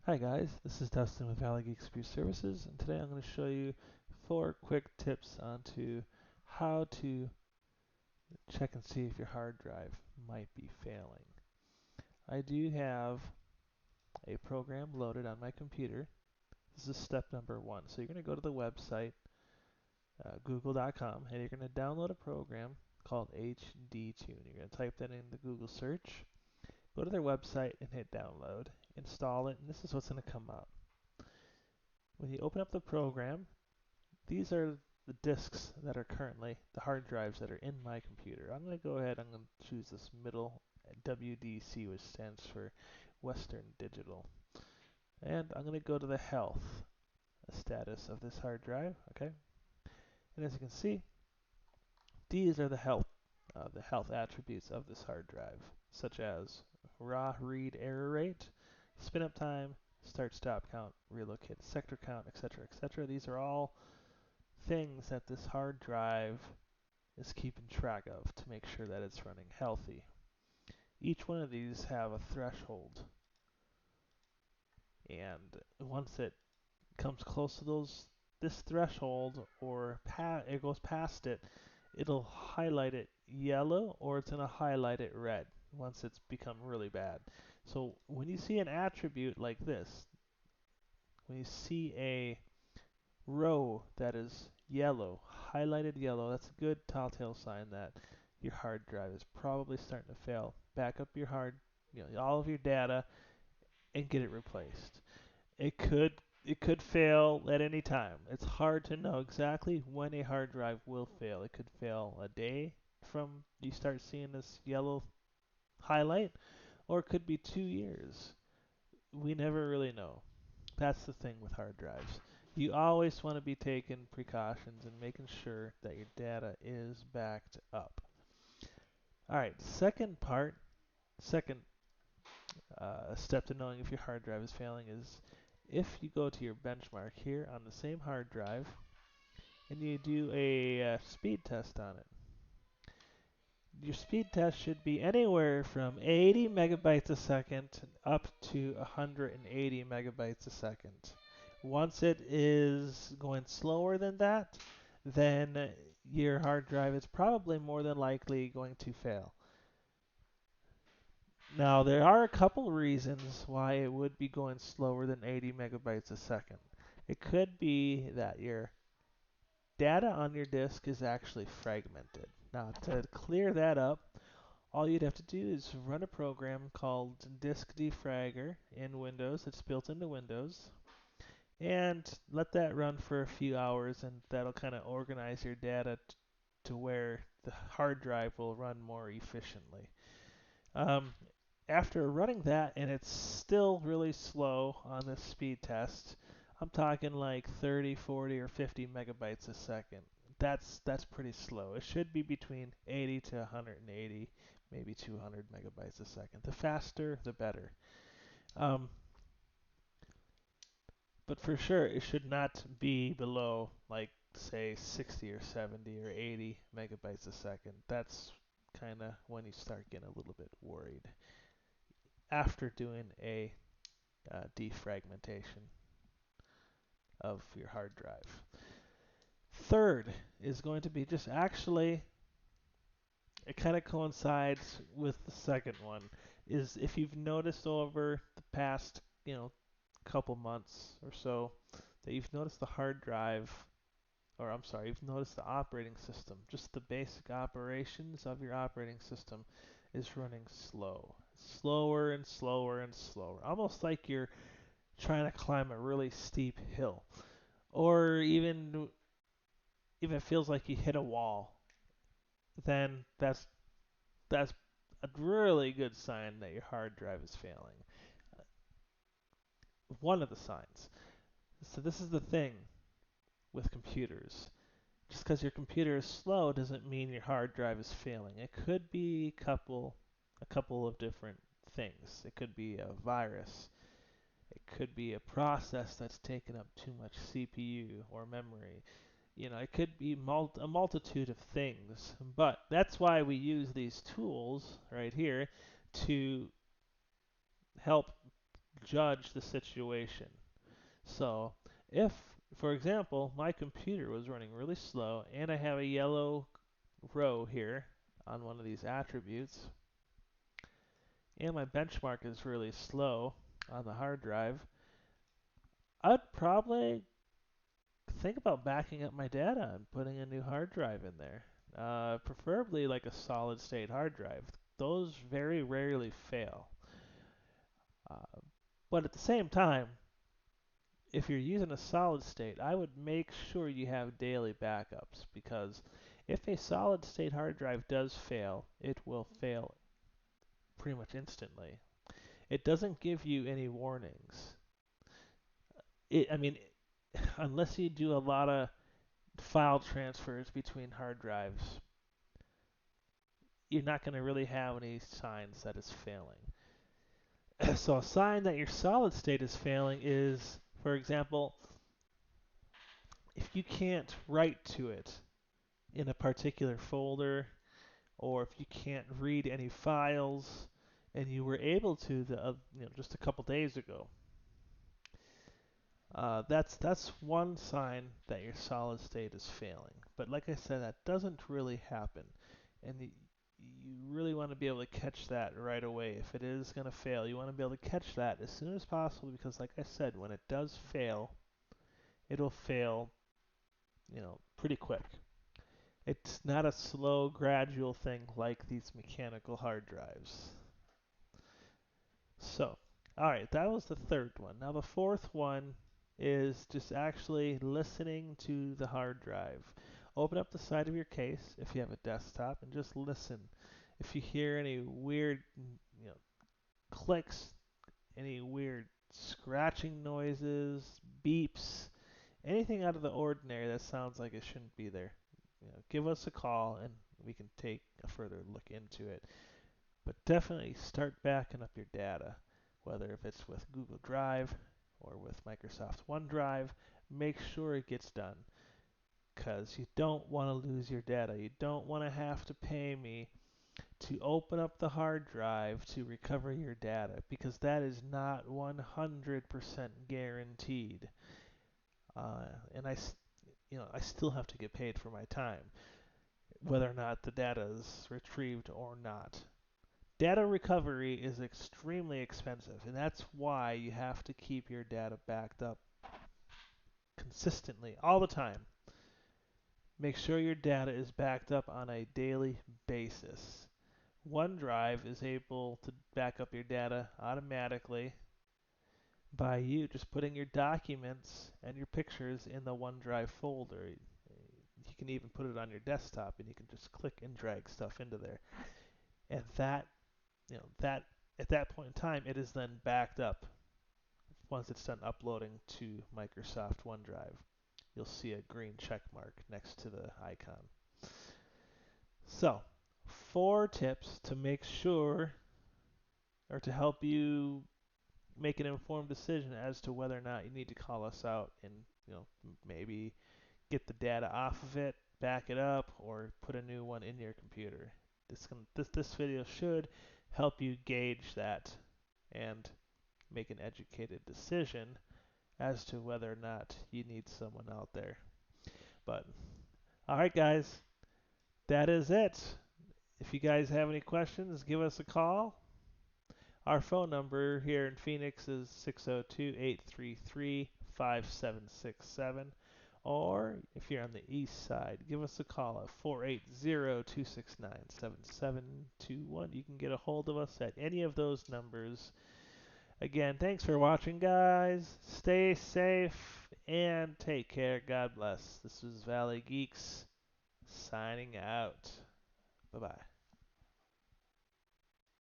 Hi guys, this is Dustin with Valley Geek Security Services, and today I'm going to show you 4 quick tips onto how to check and see if your hard drive might be failing. I do have a program loaded on my computer. This is step number 1. So you're going to go to the website, google.com, and you're going to download a program called HDTune. You're going to type that in the Google search, go to their website and hit download, install it, and this is what's going to come up. When you open up the program, these are the disks that are currently the hard drives that are in my computer. I'm going to go ahead, I'm going to choose this middle WDC, which stands for Western Digital. And I'm going to go to the health status of this hard drive, okay? And as you can see, these are the health attributes of this hard drive, such as raw read error rate, spin up time, start stop count, relocate sector count, etc., etc. These are all things that this hard drive is keeping track of to make sure that it's running healthy. Each one of these have a threshold, and once it comes close to this threshold or it goes past it, it'll highlight it yellow or it's going to highlight it red once it's become really bad. So when you see an attribute like this, when you see a row that is yellow, highlighted yellow, that's a good telltale sign that your hard drive is probably starting to fail. Back up your all of your data and get it replaced. It could it could fail at any time. It's hard to know exactly when a hard drive will fail. It could fail a day from you start seeing this yellow highlight, or it could be 2 years. We never really know. That's the thing with hard drives. You always want to be taking precautions and making sure that your data is backed up. Alright, second step to knowing if your hard drive is failing is if you go to your benchmark here on the same hard drive and you do a speed test on it. Your speed test should be anywhere from 80 megabytes a second up to 180 megabytes a second. Once it is going slower than that, then your hard drive is probably more than likely going to fail. Now, there are a couple reasons why it would be going slower than 80 megabytes a second. It could be that your data on your disk is actually fragmented. Now, to clear that up, all you'd have to do is run a program called Disk Defragger in Windows. It's built into Windows. And let that run for a few hours, and that'll kind of organize your data to where the hard drive will run more efficiently. Um, After running that, and it's still really slow on this speed test, I'm talking like 30, 40, or 50 megabytes a second. That's pretty slow. It should be between 80 to 180, maybe 200 megabytes a second. The faster, the better. Um, but for sure, it should not be below, like, say, 60 or 70 or 80 megabytes a second. That's kind of when you start getting a little bit worried after doing a defragmentation of your hard drive. Third is going to be just actually, it kind of coincides with the second one, is if you've noticed over the past, couple months or so, that you've noticed the hard drive, or I'm sorry, you've noticed the operating system, just the basic operations of your operating system is running slow. Slower and slower and slower. Almost like you're trying to climb a really steep hill. Or even if it feels like you hit a wall, then that's a really good sign that your hard drive is failing. One of the signs. So this is the thing with computers. Just because your computer is slow doesn't mean your hard drive is failing. It could be a couple of different things. It could be a virus. It could be a process that's taken up too much CPU or memory. It could be a multitude of things, but that's why we use these tools right here to help judge the situation. So if, for example, my computer was running really slow and I have a yellow row here on one of these attributes, and my benchmark is really slow on the hard drive, I'd probably think about backing up my data and putting a new hard drive in there. Preferably like a solid state hard drive. Those very rarely fail. Uh, but at the same time, if you're using a solid state, I would make sure you have daily backups, because if a solid state hard drive does fail, it will fail pretty much instantly. It doesn't give you any warnings. I mean, unless you do a lot of file transfers between hard drives, you're not going to really have any signs that it's failing. So a sign that your solid state is failing is, for example, if you can't write to it in a particular folder, or if you can't read any files, and you were able to just a couple days ago. That's one sign that your solid state is failing. But like I said, that doesn't really happen, and you really want to be able to catch that right away. If it is going to fail, you want to be able to catch that as soon as possible, because like I said, when it does fail, it'll fail, pretty quick. It's not a slow, gradual thing like these mechanical hard drives. So, alright, that was the third one. Now the fourth one is just actually listening to the hard drive. Open up the side of your case if you have a desktop and just listen. If you hear any weird, clicks, any weird scratching noises, beeps, anything out of the ordinary that sounds like it shouldn't be there, give us a call and we can take a further look into it. But definitely start backing up your data, whether if it's with Google Drive or with Microsoft OneDrive. Make sure it gets done, because you don't want to lose your data. You don't want to have to pay me to open up the hard drive to recover your data, because that is not 100% guaranteed. And I still have to get paid for my time, whether or not the data is retrieved or not. Data recovery is extremely expensive, and that's why you have to keep your data backed up consistently, all the time. Make sure your data is backed up on a daily basis. OneDrive is able to back up your data automatically by you just putting your documents and your pictures in the OneDrive folder. You can even put it on your desktop, and you can just click and drag stuff into there. And that at that point in time, it is then backed up. Once it's done uploading to Microsoft OneDrive, you'll see a green check mark next to the icon. So, 4 tips to make sure, or to help you make an informed decision as to whether or not you need to call us out and, maybe get the data off of it, back it up, or put a new one in your computer. This video should help you gauge that and make an educated decision as to whether or not you need someone out there. But, alright guys, that is it. If you guys have any questions, give us a call. Our phone number here in Phoenix is 602-833-5767. Or if you're on the east side, give us a call at 480-269-7721. You can get a hold of us at any of those numbers. Again, thanks for watching, guys. Stay safe and take care. God bless. This is Valley Geeks signing out. Bye-bye.